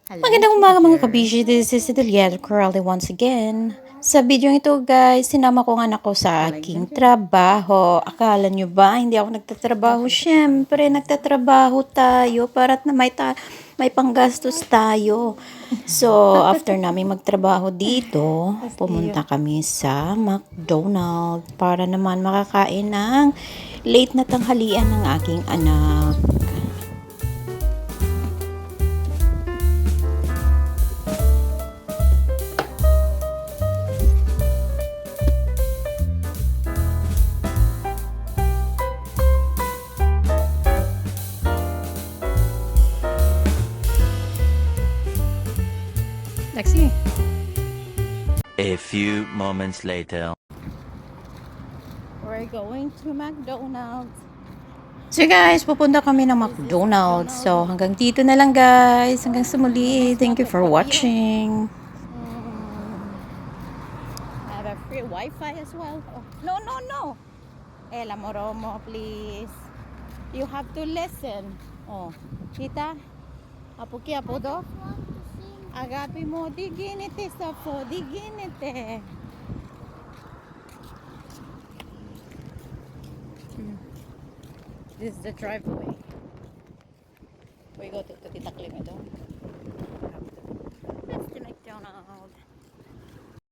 Magandang umaga mga kabishi, this is Delia Corrali once again. Sa video ito guys, sinama ko nga anak ko sa aking trabaho. Akala nyo ba hindi ako nagtatrabaho? Siyempre, nagtatrabaho tayo para na may panggastos tayo. So, after namin magtrabaho dito, pumunta kami sa McDonald's para naman makakain ng late na tanghalian ng aking anak. Lexi. A few moments later. We're going to McDonald's. So guys, pupunta kami ng McDonald's. So hanggang dito na lang guys. Hanggang sa muli. Thank you for watching. I have a free Wi-Fi as well. Oh, no, no, no. Ella Moromo, please. You have to listen. Oh, kita? Apo ki apo do? Agapi mo, diginite sa po, diginite. This is the driveway. We go to Titakling ito. That's the McDonald's.